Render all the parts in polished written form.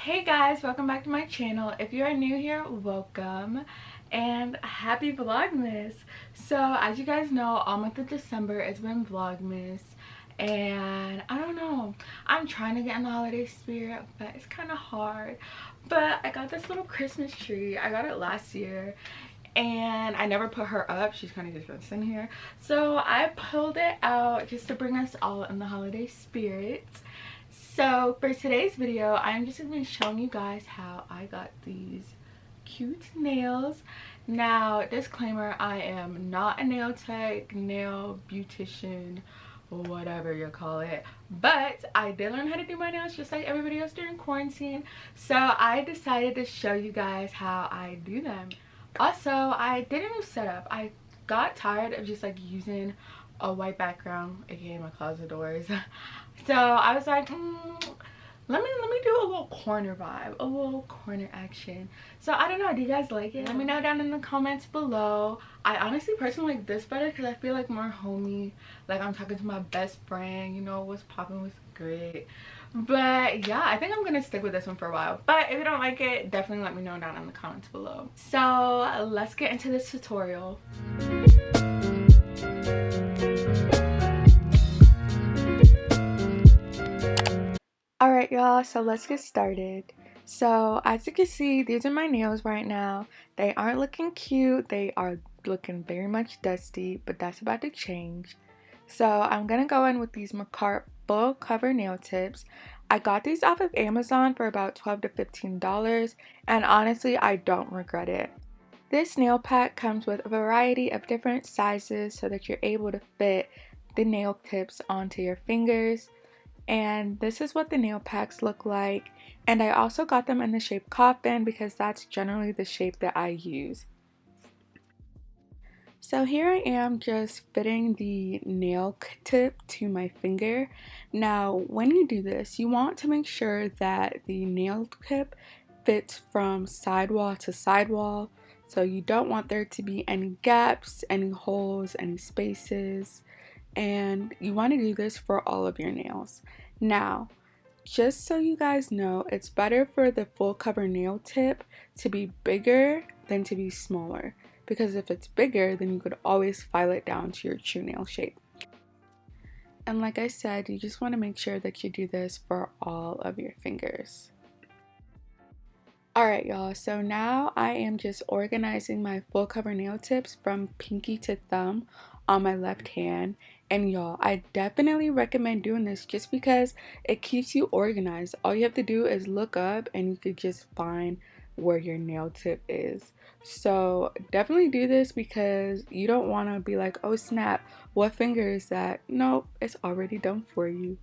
Hey guys, welcome back to my channel. If you are new here, welcome and happy Vlogmas. So as you guys know, all month of December it's been Vlogmas, and I don't know, I'm trying to get in the holiday spirit, but it's kind of hard. But I got this little Christmas tree. I got it last year and I never put her up. She's kind of just been sitting here, so I pulled it out just to bring us all in the holiday spirit. So for today's video, I'm just going to be showing you guys how I got these cute nails. Now, disclaimer, I am not a nail tech, nail beautician, whatever you call it, but I did learn how to do my nails just like everybody else during quarantine, so I decided to show you guys how I do them. Also, I did a new setup. I got tired of just like using a white background, aka my closet doors. So I was like, let me do a little corner vibe, a little corner action. So I don't know, do you guys like it? Let me know down in the comments below. I honestly personally like this better because I feel like more homey, like I'm talking to my best friend, you know, what's popping, what's great. But yeah, I think I'm gonna stick with this one for a while, but if you don't like it, definitely let me know down in the comments below. So let's get into this tutorial. Alright y'all, so let's get started. So as you can see, these are my nails right now. They aren't looking cute, they are looking very much dusty, but that's about to change. So I'm gonna go in with these Macart full cover nail tips. I got these off of Amazon for about $12 to $15, and honestly I don't regret it. This nail pack comes with a variety of different sizes so that you're able to fit the nail tips onto your fingers. And this is what the nail packs look like, and I also got them in the shape coffin because that's generally the shape that I use. So here I am just fitting the nail tip to my finger. Now when you do this, you want to make sure that the nail tip fits from sidewall to sidewall, so you don't want there to be any gaps, any holes, any spaces, and you want to do this for all of your nails. Now, just so you guys know, it's better for the full cover nail tip to be bigger than to be smaller, because if it's bigger, then you could always file it down to your true nail shape. And like I said, you just want to make sure that you do this for all of your fingers. Alright y'all, so now I am just organizing my full cover nail tips from pinky to thumb on my left hand. And y'all, I definitely recommend doing this just because it keeps you organized. All you have to do is look up and you could just find where your nail tip is. So definitely do this because you don't want to be like, oh snap, what finger is that? Nope, it's already done for you.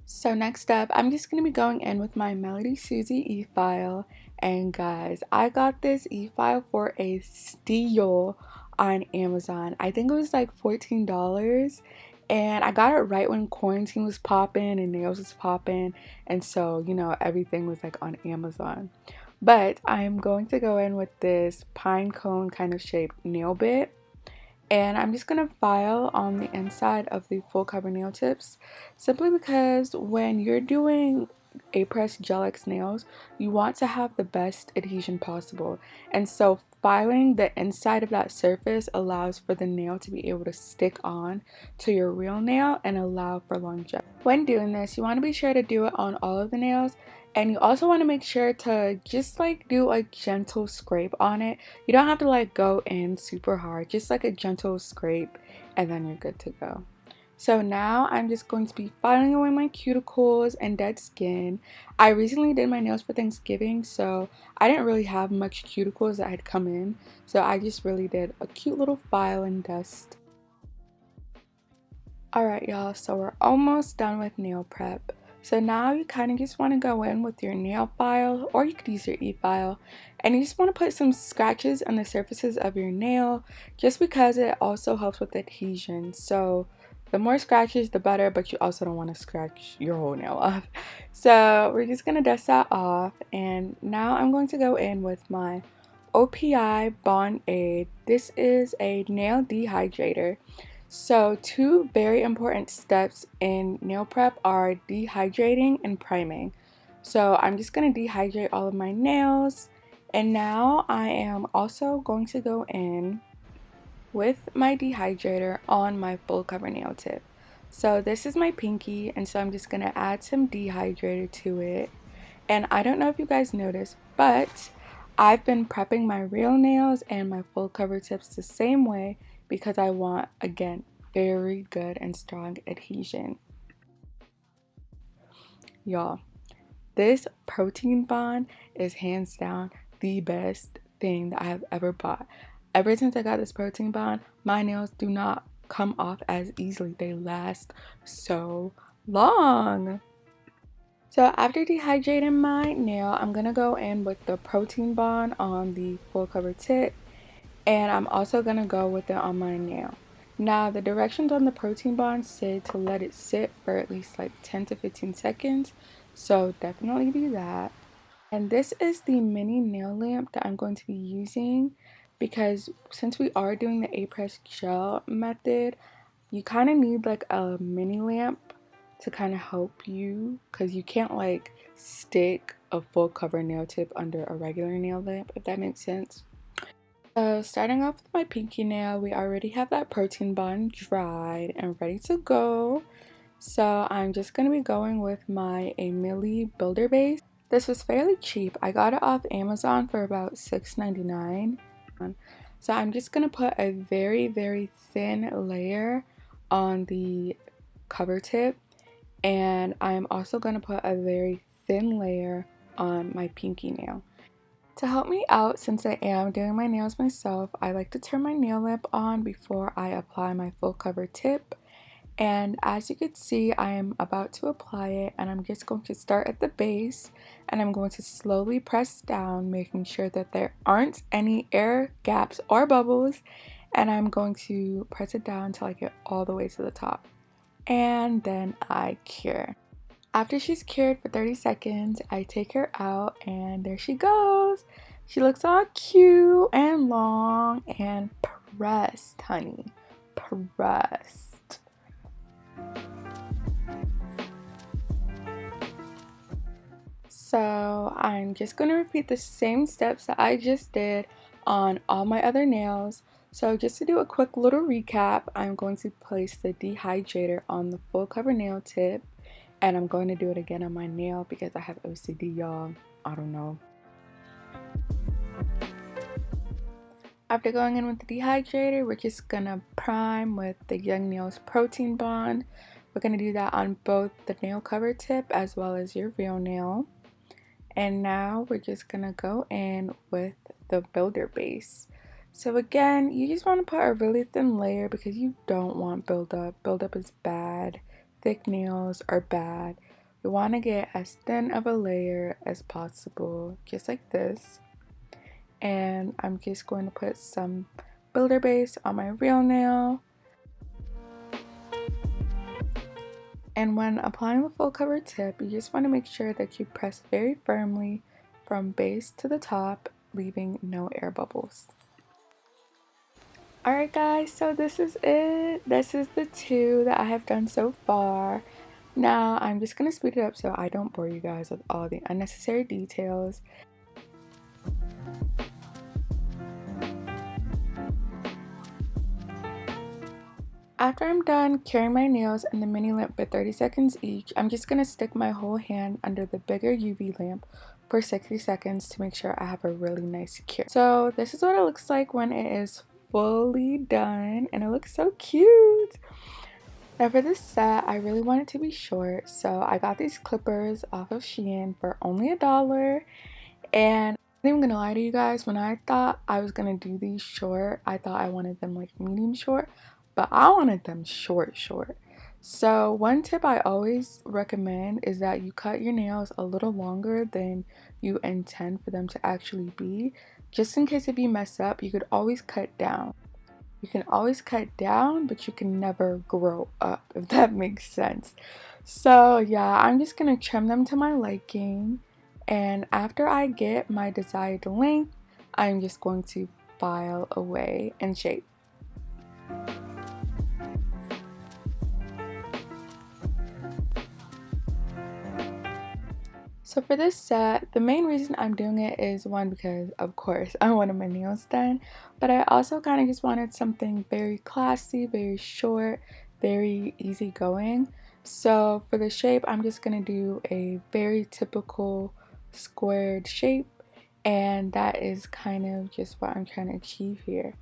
So next up, I'm just going to be going in with my Melody Susie e-file. And guys, I got this e-file for a steal on Amazon. I think it was like $14. And I got it right when quarantine was popping and nails was popping. And so, you know, everything was like on Amazon. But I'm going to go in with this pine cone kind of shaped nail bit. And I'm just going to file on the inside of the full cover nail tips, simply because when you're doing Apres Gel X nails, you want to have the best adhesion possible. And so filing the inside of that surface allows for the nail to be able to stick on to your real nail and allow for longevity. When doing this, you want to be sure to do it on all of the nails. And you also want to make sure to just like do a gentle scrape on it. You don't have to like go in super hard, just like a gentle scrape, and then you're good to go. So now I'm just going to be filing away my cuticles and dead skin. I recently did my nails for Thanksgiving, so I didn't really have much cuticles that had come in. So I just really did a cute little file and dust. Alright y'all, so we're almost done with nail prep. So now you kind of just want to go in with your nail file, or you could use your e-file, and you just want to put some scratches on the surfaces of your nail just because it also helps with adhesion. So the more scratches the better, but you also don't want to scratch your whole nail off. So we're just going to dust that off, and now I'm going to go in with my OPI Bond Aid. This is a nail dehydrator. So two very important steps in nail prep are dehydrating and priming. So I'm just going to dehydrate all of my nails, and now I am also going to go in with my dehydrator on my full cover nail tip. So this is my pinky, and so I'm just going to add some dehydrator to it. And I don't know if you guys noticed, but I've been prepping my real nails and my full cover tips the same way because I want, again, very good and strong adhesion. Y'all, this protein bond is hands down the best thing that I have ever bought. Ever since I got this protein bond, my nails do not come off as easily. They last so long. So after dehydrating my nail, I'm gonna go in with the protein bond on the full cover tip, and I'm also gonna go with it on my nail. Now the directions on the protein bond say to let it sit for at least like 10 to 15 seconds, so definitely do that. And this is the mini nail lamp that I'm going to be using because since we are doing the Apres gel method, you kind of need like a mini lamp to kind of help you because you can't like stick a full cover nail tip under a regular nail lamp, if that makes sense. So starting off with my pinky nail, we already have that protein bond dried and ready to go. So I'm just going to be going with my A Milli Builder Base. This was fairly cheap. I got it off Amazon for about $6.99. So I'm just going to put a very, very thin layer on the cover tip, and I'm also going to put a very thin layer on my pinky nail. To help me out, since I am doing my nails myself, I like to turn my nail lamp on before I apply my full cover tip. And as you can see, I am about to apply it, and I'm just going to start at the base, and I'm going to slowly press down, making sure that there aren't any air gaps or bubbles, and I'm going to press it down until I get all the way to the top. And then I cure. After she's cured for 30 seconds, I take her out, and there she goes. She looks all cute and long and pressed, honey. Pressed. So I'm just going to repeat the same steps that I just did on all my other nails. So just to do a quick little recap, I'm going to place the dehydrator on the full cover nail tip, and I'm going to do it again on my nail because I have OCD, y'all. I don't know. After going in with the dehydrator, we're just gonna prime with the Young Nails Protein Bond. We're gonna do that on both the nail cover tip as well as your real nail. And now we're just gonna go in with the builder base. So again, you just want to put a really thin layer because you don't want buildup. Buildup is bad. Thick nails are bad. We want to get as thin of a layer as possible, just like this. And I'm just going to put some builder base on my real nail. And when applying the full cover tip, you just want to make sure that you press very firmly from base to the top, leaving no air bubbles. Alright guys, so this is it. This is the two that I have done so far. Now I'm just going to speed it up so I don't bore you guys with all the unnecessary details. After I'm done curing my nails in the mini lamp for 30 seconds each, I'm just going to stick my whole hand under the bigger UV lamp for 60 seconds to make sure I have a really nice cure. So this is what it looks like when it is fully done, and it looks so cute. Now for this set, I really want it to be short, so I got these clippers off of Shein for only $1. And I'm not even gonna lie to you guys, when I thought I was gonna do these short, I thought I wanted them like medium short, but I wanted them short. So one tip I always recommend is that you cut your nails a little longer than you intend for them to actually be. Just in case if you mess up, you could always cut down. You can always cut down, but you can never grow up, if that makes sense. So yeah, I'm just gonna trim them to my liking, and after I get my desired length, I'm just going to file away and shape. So for this set, the main reason I'm doing it is one, because of course I wanted my nails done, but I also kind of just wanted something very classy, very short, very easygoing. So for the shape, I'm just going to do a very typical squared shape, and that is kind of just what I'm trying to achieve here.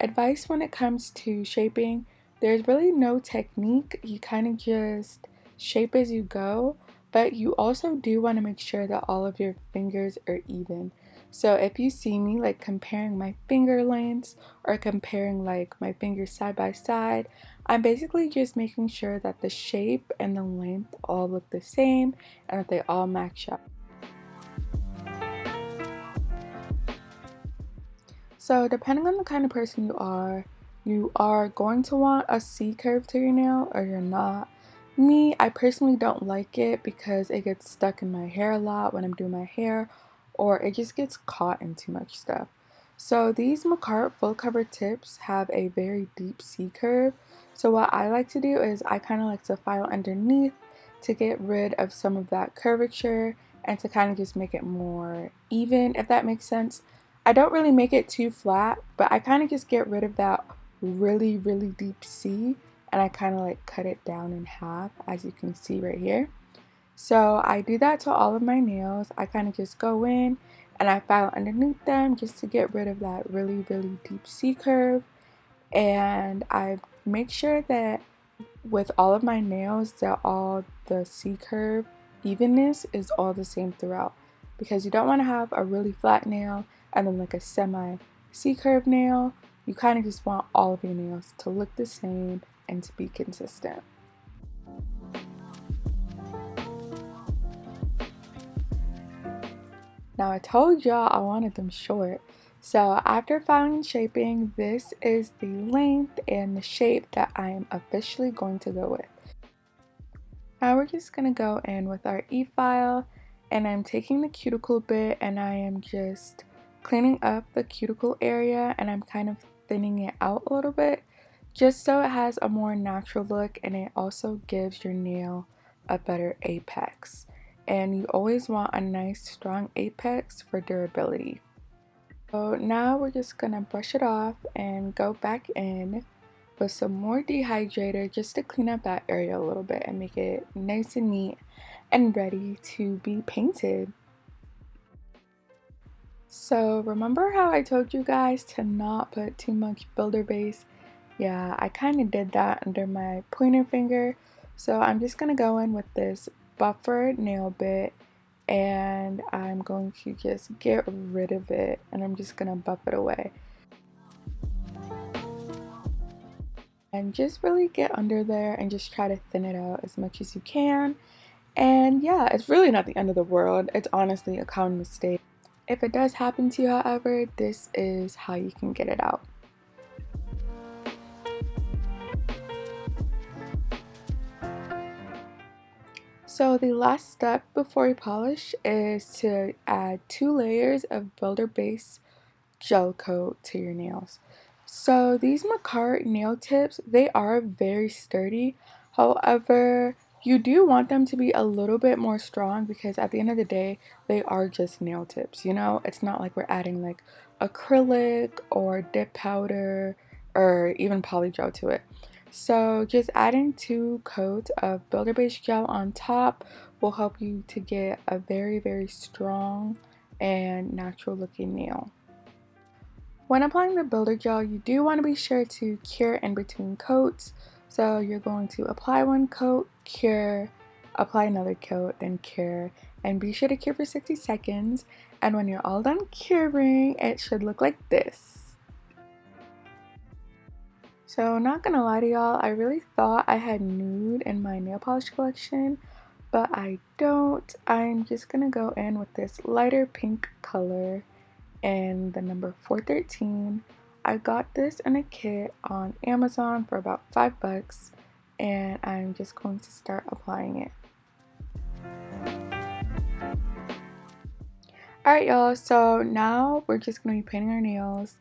Advice when it comes to shaping, there's really no technique. You kind of just shape as you go, but you also do want to make sure that all of your fingers are even. So if you see me like comparing my finger lengths or comparing like my fingers side by side, I'm basically just making sure that the shape and the length all look the same and that they all match up. So depending on the kind of person you are going to want a C curve to your nail or you're not. Me, I personally don't like it because it gets stuck in my hair a lot when I'm doing my hair, or it just gets caught in too much stuff. So these Macart full cover tips have a very deep C curve. So what I like to do is I kind of like to file underneath to get rid of some of that curvature and to kind of just make it more even, if that makes sense. I don't really make it too flat, but I kind of just get rid of that really deep C, and I kind of like cut it down in half, as you can see right here. So I do that to all of my nails. I kind of just go in and I file underneath them just to get rid of that really deep C curve, and I make sure that with all of my nails that all the C curve evenness is all the same throughout, because you don't want to have a really flat nail and then like a semi C curve nail. You kind of just want all of your nails to look the same and to be consistent. Now I told y'all I wanted them short, so after filing and shaping, this is the length and the shape that I am officially going to go with. Now we're just going to go in with our e-file, and I'm taking the cuticle bit and I am just cleaning up the cuticle area, and I'm kind of thinning it out a little bit just so it has a more natural look, and it also gives your nail a better apex. And you always want a nice strong apex for durability. So now we're just going to brush it off and go back in with some more dehydrator just to clean up that area a little bit and make it nice and neat and ready to be painted. So remember how I told you guys to not put too much builder base? Yeah, I kind of did that under my pointer finger. So I'm just going to go in with this buffer nail bit, and I'm going to just get rid of it, and I'm just going to buff it away. And just really get under there and just try to thin it out as much as you can. And yeah, it's really not the end of the world. It's honestly a common mistake. If it does happen to you, however, this is how you can get it out. So the last step before you polish is to add 2 layers of builder base gel coat to your nails. So these Macart nail tips, they are very sturdy. However, you do want them to be a little bit more strong because at the end of the day, they are just nail tips, you know? It's not like we're adding like acrylic or dip powder or even polygel to it. So just adding 2 coats of builder base gel on top will help you to get a very strong and natural looking nail. When applying the builder gel, you do want to be sure to cure in between coats. So you're going to apply one coat, cure, apply another coat, then cure, and be sure to cure for 60 seconds. And when you're all done curing, it should look like this. So not gonna lie to y'all, I really thought I had nude in my nail polish collection, but I don't. I'm just gonna go in with this lighter pink color and the number 413. I got this in a kit on Amazon for about $5, and I'm just going to start applying it. Alright y'all, so now we're just going to be painting our nails,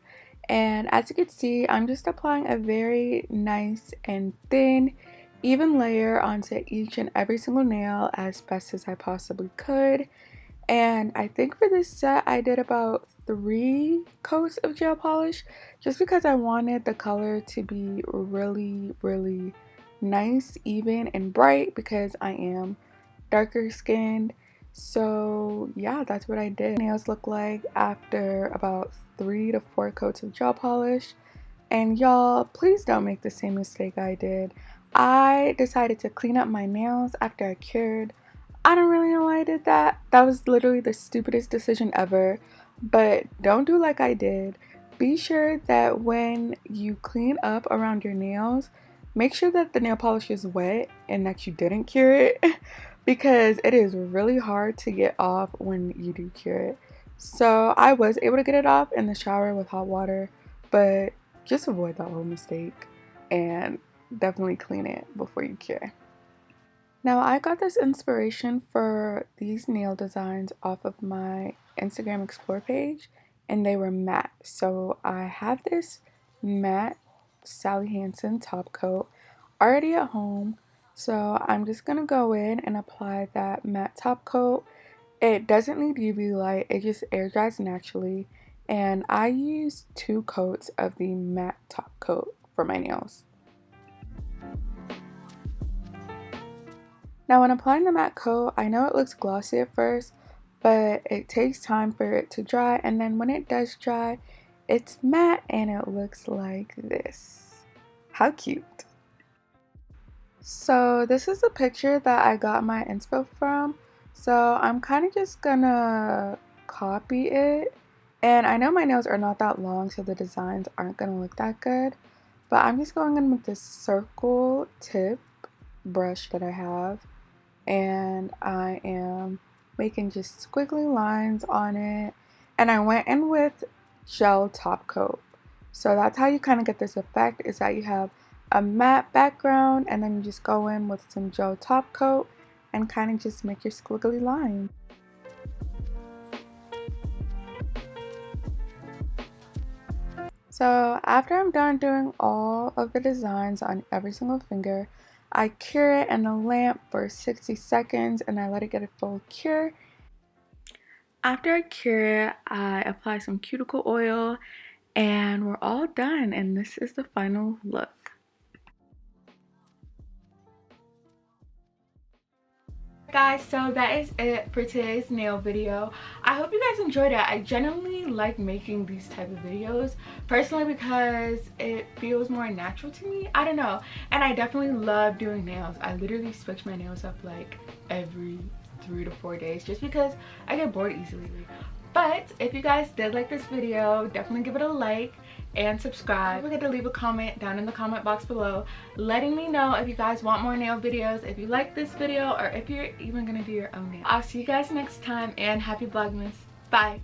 and as you can see, I'm just applying a very nice and thin even layer onto each and every single nail as best as I possibly could. And I think for this set I did about 3 coats of gel polish just because I wanted the color to be really nice, even, and bright because I am darker skinned. So yeah, that's what I did. Nails look like after about 3 to 4 coats of gel polish. And y'all, please don't make the same mistake I did. I decided to clean up my nails after I cured. I don't really know why I did that. That was literally the stupidest decision ever. But don't do like I did. Be sure that when you clean up around your nails, make sure that the nail polish is wet and that you didn't cure it because it is really hard to get off when you do cure it. So I was able to get it off in the shower with hot water, but just avoid that whole mistake and definitely clean it before you cure. Now I got this inspiration for these nail designs off of my Instagram Explore page, and they were matte. So I have this matte Sally Hansen top coat already at home. So I'm just gonna go in and apply that matte top coat. It doesn't need UV light, it just air dries naturally. And I use 2 coats of the matte top coat for my nails. Now when applying the matte coat, I know it looks glossy at first, but it takes time for it to dry, and then when it does dry, it's matte and it looks like this. How cute. So this is a picture that I got my inspo from. So I'm kind of just gonna copy it. And I know my nails are not that long, so the designs aren't gonna look that good. But I'm just going in with this circle tip brush that I have. And I am making just squiggly lines on it. And I went in with gel top coat. So that's how you kind of get this effect, is that you have a matte background and then you just go in with some gel top coat and kind of just make your squiggly line. So after I'm done doing all of the designs on every single finger, I cure it in a lamp for 60 seconds and I let it get a full cure. After I cure it, I apply some cuticle oil and we're all done, and this is the final look. Guys, so that is it for today's nail video. I hope you guys enjoyed it. I genuinely like making these type of videos personally because it feels more natural to me. I don't know, and I definitely love doing nails. I literally switch my nails up like every 3 to 4 days just because I get bored easily. But if you guys did like this video, definitely give it a like and subscribe. Don't forget to leave a comment down in the comment box below letting me know if you guys want more nail videos, if you like this video, or if you're even gonna do your own nail. I'll see you guys next time, and happy Vlogmas. Bye.